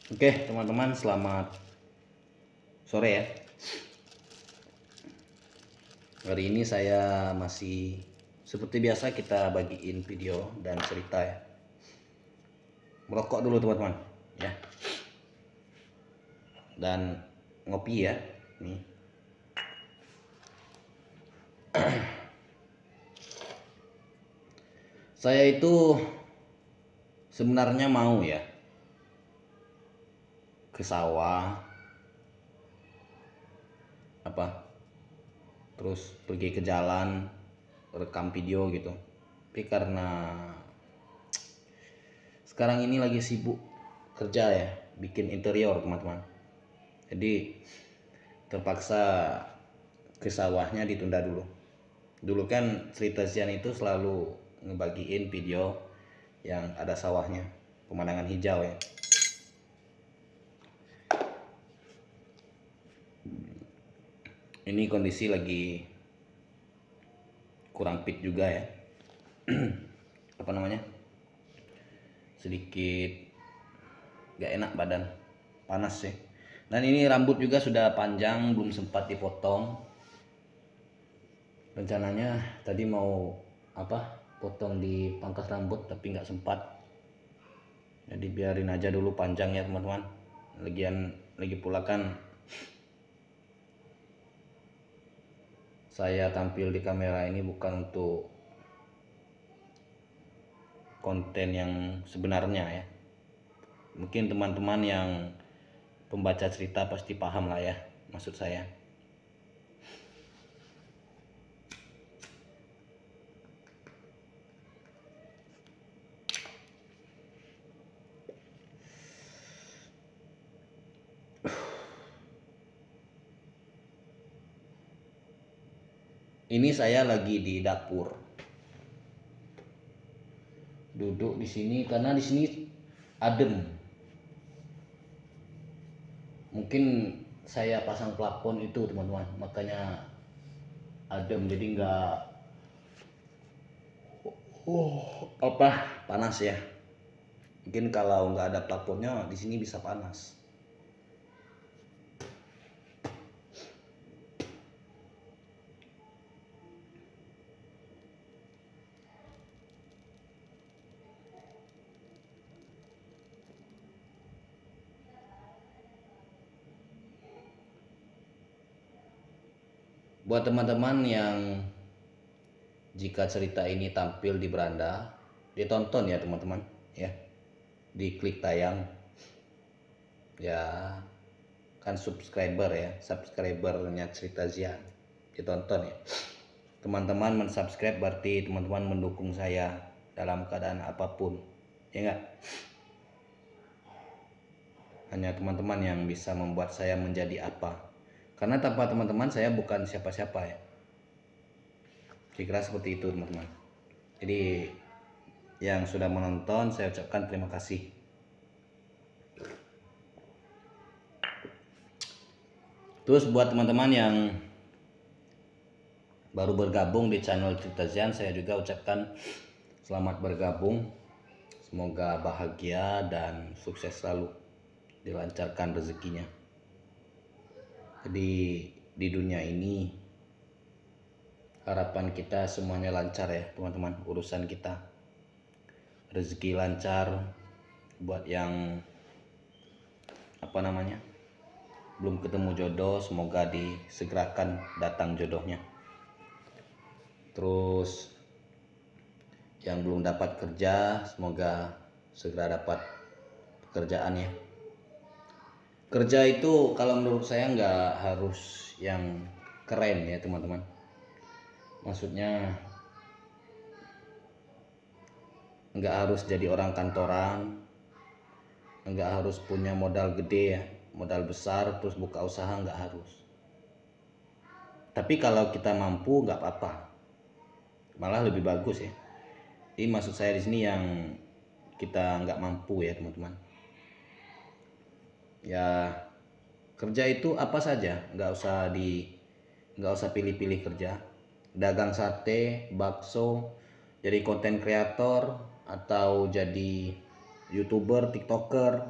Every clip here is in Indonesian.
Oke, teman-teman, selamat sore ya. Hari ini saya masih seperti biasa kita bagiin video dan cerita ya. Merokok dulu teman-teman ya. Dan ngopi ya. Nih. Saya itu sebenarnya mau ya ke sawah terus pergi ke jalan rekam video gitu. Tapi karena sekarang ini lagi sibuk kerja ya, bikin interior teman-teman. Jadi terpaksa ke sawahnya ditunda dulu. Dulu kan cerita Zian itu selalu ngebagiin video yang ada sawahnya, pemandangan hijau ya. Ini kondisi lagi kurang fit juga ya. Sedikit gak enak badan, panas sih. Dan ini rambut juga sudah panjang, belum sempat dipotong. Rencananya tadi mau potong di pangkas rambut tapi nggak sempat. Jadi biarin aja dulu panjang ya teman-teman. Lagi pula kan saya tampil di kamera ini bukan untuk konten yang sebenarnya ya. Mungkin teman-teman yang pembaca cerita pasti paham lah ya maksud saya. Ini saya lagi di dapur. Duduk di sini karena di sini adem. Mungkin saya pasang plafon itu teman-teman, makanya adem jadi nggak panas ya. Mungkin kalau nggak ada plafonnya di sini bisa panas. Buat teman-teman yang jika cerita ini tampil di beranda, ditonton ya teman-teman ya. Diklik tayang. Ya kan subscribernya cerita Zian. Ditonton ya. Teman-teman mensubscribe berarti teman-teman mendukung saya dalam keadaan apapun. Ya enggak? Hanya teman-teman yang bisa membuat saya menjadi apa. Karena tanpa teman-teman saya bukan siapa-siapa ya. Kira-kira seperti itu teman-teman. Jadi yang sudah menonton saya ucapkan terima kasih. Terus buat teman-teman yang baru bergabung di channel Cerita Zian, saya juga ucapkan selamat bergabung. Semoga bahagia dan sukses selalu, dilancarkan rezekinya. Jadi di dunia ini harapan kita semuanya lancar ya teman-teman, urusan kita. Rezeki lancar, buat yang belum ketemu jodoh semoga disegerakan datang jodohnya. Terus yang belum dapat kerja semoga segera dapat pekerjaan ya. Kerja itu kalau menurut saya nggak harus yang keren ya teman-teman. Maksudnya nggak harus jadi orang kantoran, nggak harus punya modal gede ya, modal besar terus buka usaha, nggak harus. Tapi kalau kita mampu nggak apa-apa, malah lebih bagus ya. Ini maksud saya di sini yang kita nggak mampu ya teman-teman. Ya kerja itu apa saja, nggak usah pilih-pilih kerja. Dagang sate, bakso, jadi konten kreator atau jadi YouTuber, TikToker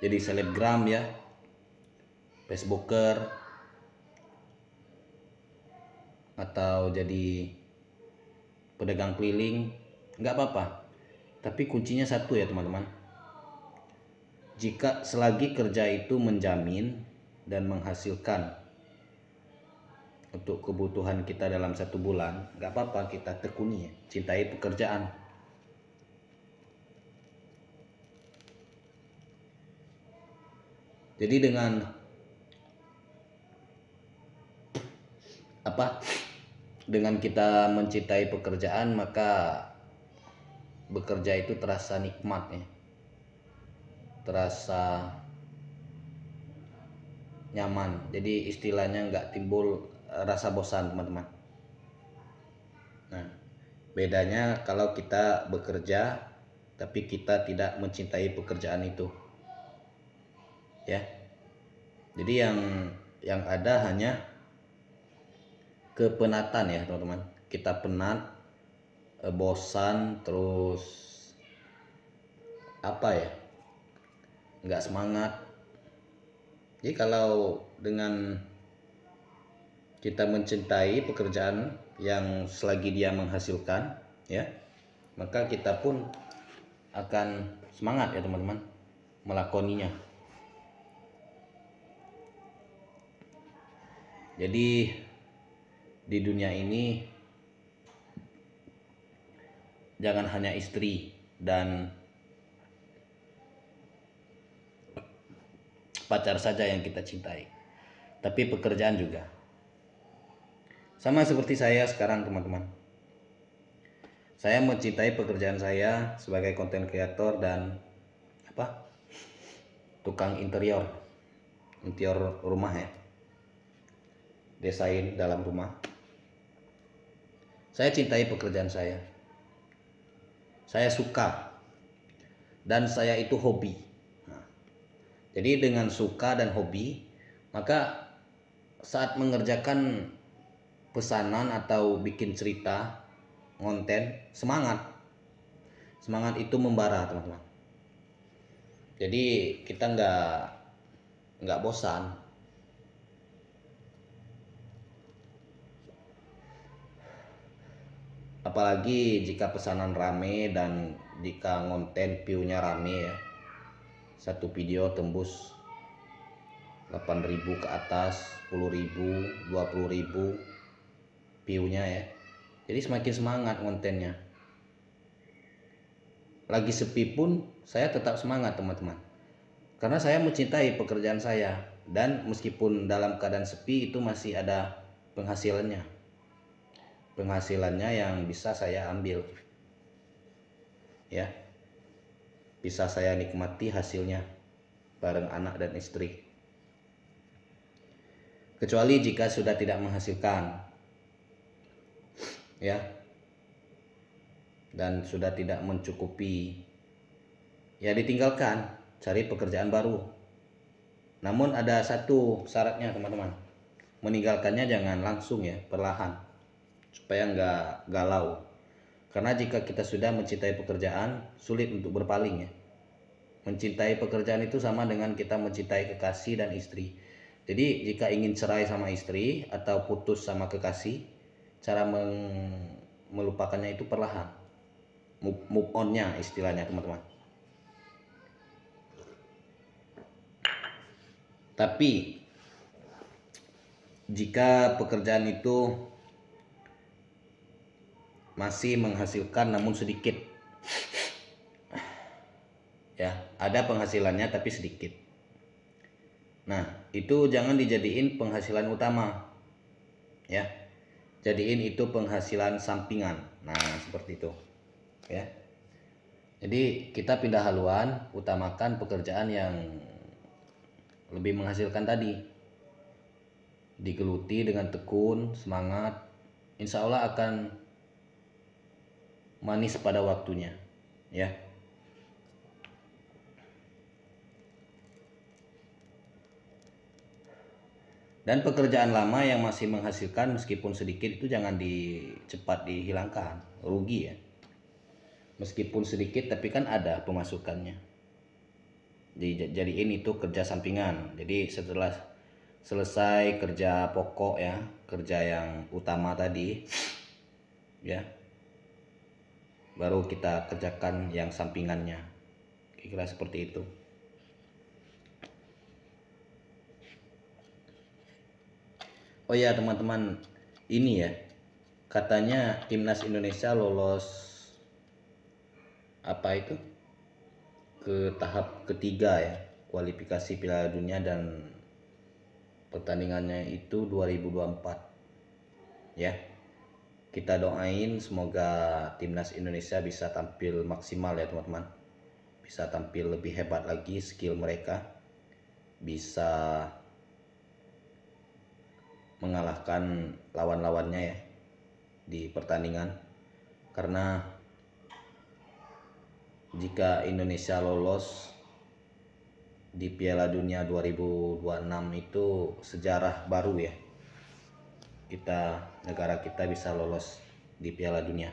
jadi selebgram ya, Facebooker, atau jadi pedagang keliling, nggak apa-apa. Tapi kuncinya satu ya teman-teman. Jika selagi kerja itu menjamin dan menghasilkan untuk kebutuhan kita dalam 1 bulan, nggak apa-apa kita tekuni ya, cintai pekerjaan. Jadi dengan dengan kita mencintai pekerjaan, maka bekerja itu terasa nikmat ya, terasa nyaman. Jadi istilahnya nggak timbul rasa bosan teman-teman. Nah, bedanya kalau kita bekerja tapi kita tidak mencintai pekerjaan itu ya. Jadi yang ada hanya kepenatan ya teman-teman. Kita penat, bosan, terus nggak semangat. Jadi kalau dengan kita mencintai pekerjaan yang selagi dia menghasilkan ya, maka kita pun akan semangat ya teman-teman melakoninya. Jadi di dunia ini jangan hanya istri dan pacar saja yang kita cintai, tapi pekerjaan juga. Sama seperti saya sekarang teman-teman. Saya mencintai pekerjaan saya sebagai content creator dan tukang interior rumah ya, desain dalam rumah. Saya cintai pekerjaan saya suka, dan saya itu hobi. Nah, jadi dengan suka dan hobi, maka saat mengerjakan pesanan atau bikin cerita, konten, semangat itu membara teman-teman. Jadi kita nggak bosan. Apalagi jika pesanan rame dan jika konten view-nya rame ya. Satu video tembus 8.000 ke atas, 10.000, 20.000 view-nya ya. Jadi semakin semangat kontennya. Lagi sepi pun saya tetap semangat teman-teman. Karena saya mencintai pekerjaan saya, dan meskipun dalam keadaan sepi itu masih ada penghasilannya yang bisa saya ambil ya, bisa saya nikmati hasilnya bareng anak dan istri. Kecuali jika sudah tidak menghasilkan ya, dan sudah tidak mencukupi, ya ditinggalkan, cari pekerjaan baru. Namun ada satu syaratnya teman-teman, meninggalkannya jangan langsung ya, perlahan, supaya nggak galau. Karena jika kita sudah mencintai pekerjaan, sulit untuk berpaling ya. Mencintai pekerjaan itu sama dengan kita mencintai kekasih dan istri. Jadi jika ingin cerai sama istri atau putus sama kekasih, cara melupakannya itu perlahan, move on-nya istilahnya teman-teman. Tapi jika pekerjaan itu masih menghasilkan namun sedikit ya, ada penghasilannya tapi sedikit, nah itu jangan dijadiin penghasilan utama ya, jadiin itu penghasilan sampingan. Nah seperti itu ya. Jadi kita pindah haluan, utamakan pekerjaan yang lebih menghasilkan tadi, digeluti dengan tekun, semangat, insya Allah akan manis pada waktunya ya. Dan pekerjaan lama yang masih menghasilkan meskipun sedikit itu jangan cepat dihilangkan, rugi ya. Meskipun sedikit tapi kan ada pemasukannya. dijadiin itu kerja sampingan. Jadi setelah selesai kerja pokok ya, kerja yang utama tadi ya, baru kita kerjakan yang sampingannya, kira-kira seperti itu. Oh ya teman-teman, ini ya, katanya timnas Indonesia lolos apa itu ke tahap ketiga ya, kualifikasi Piala Dunia, dan pertandingannya itu 2024 ya. Kita doain semoga timnas Indonesia bisa tampil maksimal ya teman-teman, bisa tampil lebih hebat lagi, skill mereka bisa mengalahkan lawan-lawannya ya di pertandingan. Karena jika Indonesia lolos di Piala Dunia 2026 itu sejarah baru ya, negara kita bisa lolos di Piala Dunia.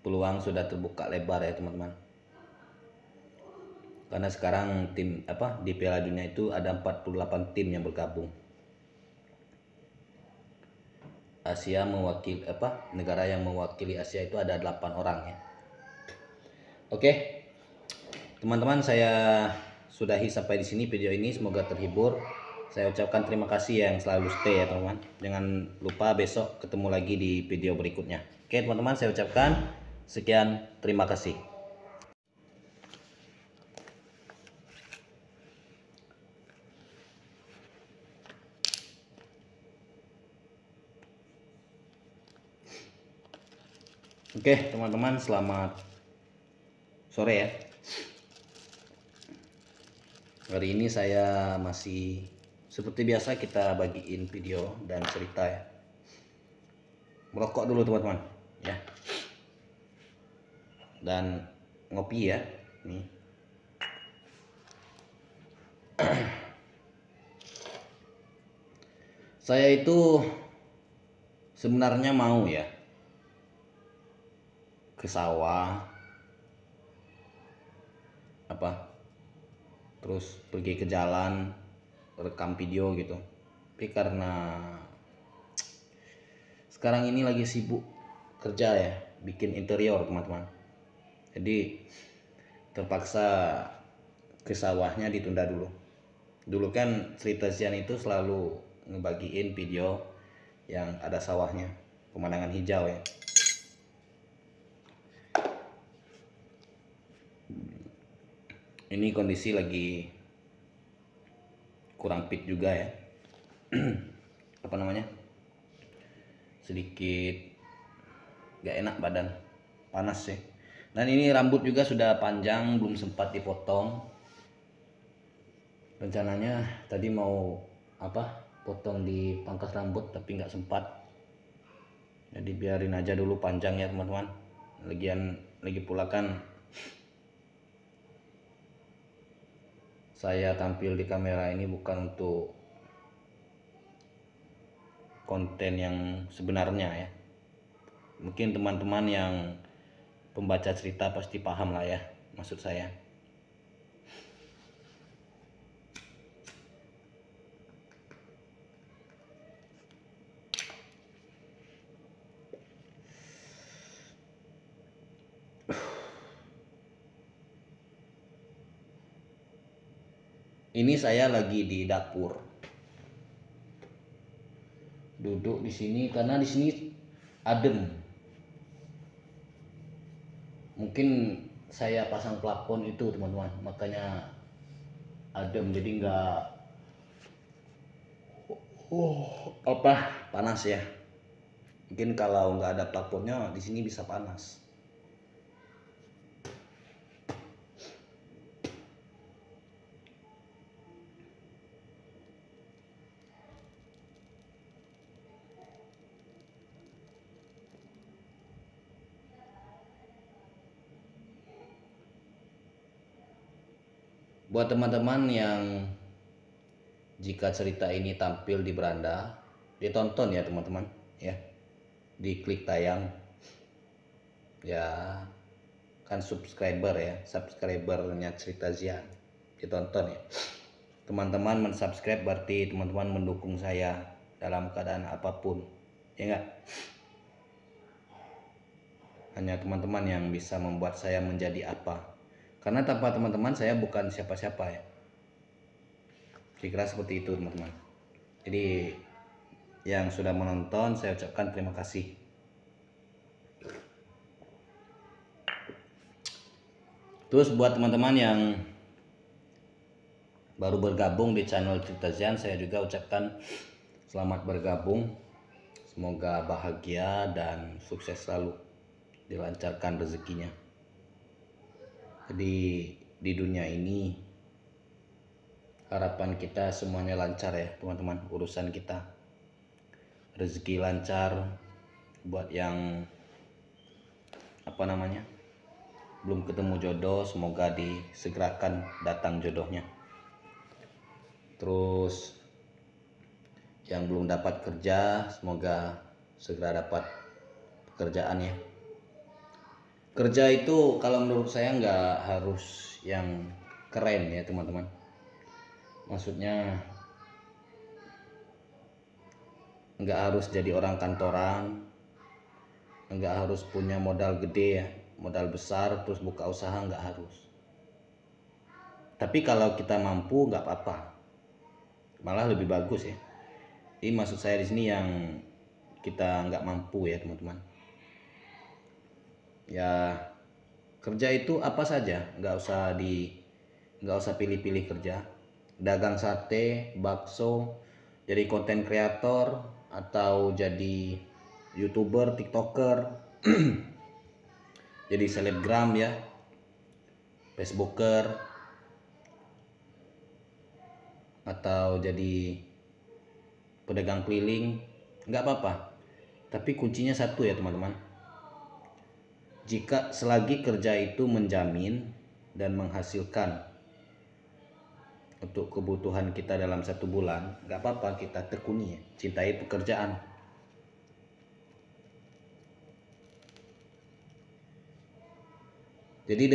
Peluang sudah terbuka lebar ya teman-teman, karena sekarang di Piala Dunia itu ada 48 tim yang bergabung. Asia mewakili negara yang mewakili Asia itu ada 8 orang ya. Oke teman-teman, saya sudahi sampai di sini video ini, semoga terhibur. Saya ucapkan terima kasih yang selalu stay ya teman-teman. Jangan lupa besok ketemu lagi di video berikutnya. Oke teman-teman, saya ucapkan sekian, terima kasih. Oke teman-teman, selamat sore ya. Hari ini saya masih seperti biasa, kita bagiin video dan cerita ya. Merokok dulu teman-teman ya, dan ngopi ya. Nih saya itu sebenarnya mau ya ke sawah terus pergi ke jalan rekam video gitu, tapi karena sekarang ini lagi sibuk kerja ya, bikin interior teman-teman, jadi terpaksa ke sawahnya ditunda dulu. Dulu kan cerita Zian itu selalu ngebagiin video yang ada sawahnya, pemandangan hijau ya. Ini kondisi lagi kurang fit juga ya. Sedikit gak enak badan, panas sih. Dan ini rambut juga sudah panjang, belum sempat dipotong. Rencananya tadi mau potong di pangkas rambut, tapi nggak sempat. Jadi biarin aja dulu panjang ya teman-teman. Lagi pula kan saya tampil di kamera ini bukan untuk konten yang sebenarnya ya. Mungkin teman-teman yang pembaca cerita pasti paham lah ya maksud saya. Ini saya lagi di dapur, duduk di sini karena di sini adem. Mungkin saya pasang plafon itu teman-teman, makanya adem, jadi nggak panas ya. Mungkin kalau nggak ada plafonnya di sini bisa panas. Buat teman-teman yang jika cerita ini tampil di beranda, ditonton ya teman-teman ya, diklik tayang ya, kan subscribernya Cerita Zian, ditonton ya teman-teman. Mensubscribe berarti teman-teman mendukung saya dalam keadaan apapun, ya enggak? Hanya teman-teman yang bisa membuat saya menjadi apa, karena tanpa teman-teman saya bukan siapa-siapa ya. Kira-kira seperti itu teman-teman. Jadi yang sudah menonton saya ucapkan terima kasih. Terus buat teman-teman yang baru bergabung di channel Cerita Zian, saya juga ucapkan selamat bergabung. Semoga bahagia dan sukses selalu, dilancarkan rezekinya. Jadi di dunia ini harapan kita semuanya lancar ya teman-teman, urusan kita. Rezeki lancar, buat yang belum ketemu jodoh, semoga disegerakan datang jodohnya. Terus yang belum dapat kerja, semoga segera dapat pekerjaan ya. Kerja itu kalau menurut saya nggak harus yang keren ya teman-teman. Maksudnya nggak harus jadi orang kantoran, nggak harus punya modal gede ya, modal besar terus buka usaha, nggak harus. Tapi kalau kita mampu nggak apa-apa, malah lebih bagus ya. Jadi maksud saya di sini yang kita nggak mampu ya teman-teman. Ya kerja itu apa saja, nggak usah pilih-pilih kerja. Dagang sate, bakso, jadi konten kreator, atau jadi YouTuber, TikToker, jadi selebgram ya, Facebooker, atau jadi pedagang keliling, nggak apa-apa. Tapi kuncinya satu ya teman-teman. Jika selagi kerja itu menjamin dan menghasilkan untuk kebutuhan kita dalam 1 bulan, nggak apa-apa kita tekuni ya, cintai pekerjaan. Jadi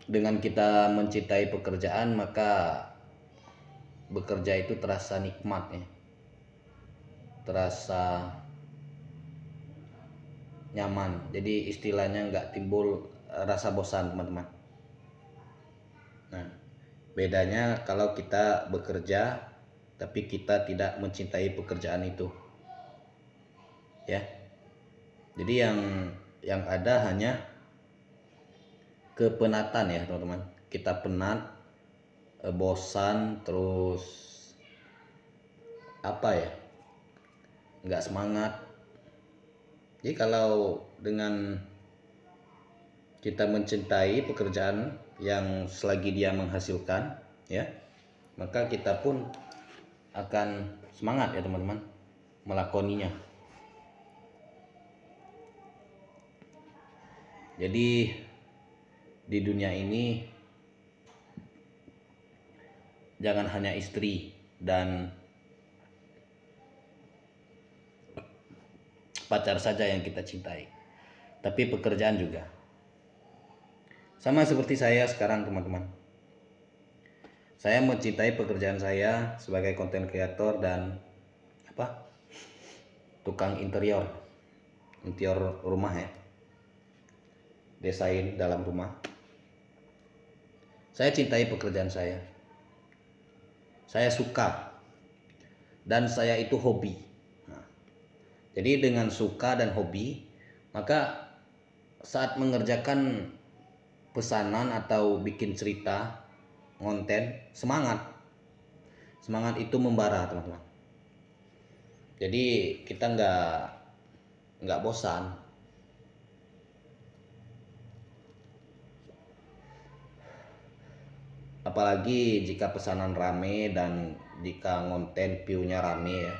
dengan kita mencintai pekerjaan, maka bekerja itu terasa nikmat ya, terasa nyaman. Jadi istilahnya nggak timbul rasa bosan teman-teman. Nah, bedanya kalau kita bekerja tapi kita tidak mencintai pekerjaan itu ya. Jadi yang ada hanya kepenatan ya teman-teman. Kita penat, bosan, terus nggak semangat. Jadi kalau dengan kita mencintai pekerjaan yang selagi dia menghasilkan ya, maka kita pun akan semangat ya teman-teman melakoninya. Jadi di dunia ini jangan hanya istri dan pacar saja yang kita cintai, tapi pekerjaan juga. Sama seperti saya sekarang teman-teman. Saya mencintai pekerjaan saya sebagai konten kreator dan tukang interior rumah ya, desain dalam rumah. Saya cintai pekerjaan saya suka, dan saya itu hobi. Nah, jadi dengan suka dan hobi, maka saat mengerjakan pesanan atau bikin cerita, konten, semangat itu membara teman-teman. Jadi kita nggak bosan. Apalagi jika pesanan rame dan jika konten view-nya rame ya.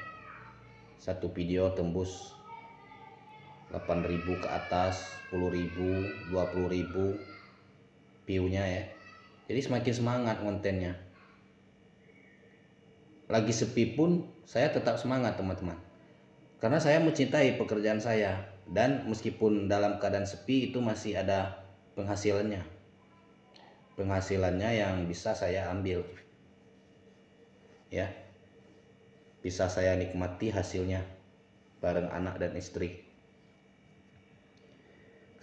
Satu video tembus 8.000 ke atas, 10.000, 20.000 view-nya ya. Jadi semakin semangat kontennya. lagi sepi pun saya tetap semangat teman-teman, karena saya mencintai pekerjaan saya, dan meskipun dalam keadaan sepi itu masih ada penghasilannya yang bisa saya ambil, ya, bisa saya nikmati hasilnya bareng anak dan istri.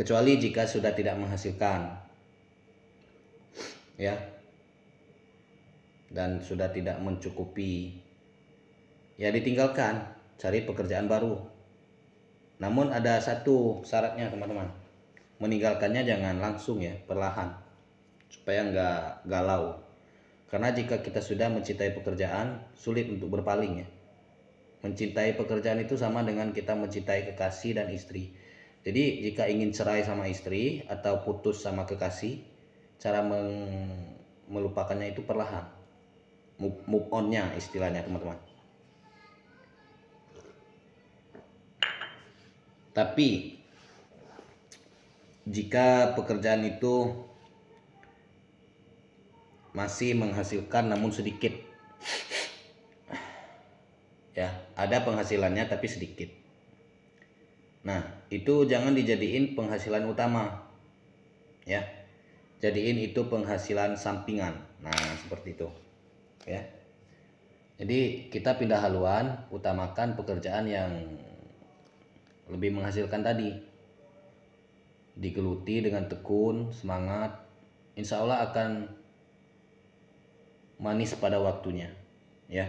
Kecuali jika sudah tidak menghasilkan, ya, dan sudah tidak mencukupi, ya ditinggalkan, cari pekerjaan baru. Namun ada satu syaratnya teman-teman, meninggalkannya jangan langsung ya, perlahan, supaya nggak galau. Karena jika kita sudah mencintai pekerjaan, sulit untuk berpaling ya. Mencintai pekerjaan itu sama dengan kita mencintai kekasih dan istri. Jadi jika ingin cerai sama istri atau putus sama kekasih, cara melupakannya itu perlahan, move on-nya istilahnya teman-teman. Tapi jika pekerjaan itu masih menghasilkan namun sedikit, ya, ada penghasilannya tapi sedikit, nah itu jangan dijadiin penghasilan utama, ya, jadiin itu penghasilan sampingan. Nah seperti itu, ya. Jadi kita pindah haluan, utamakan pekerjaan yang lebih menghasilkan tadi, digeluti dengan tekun, semangat, insya Allah akan manis pada waktunya, ya.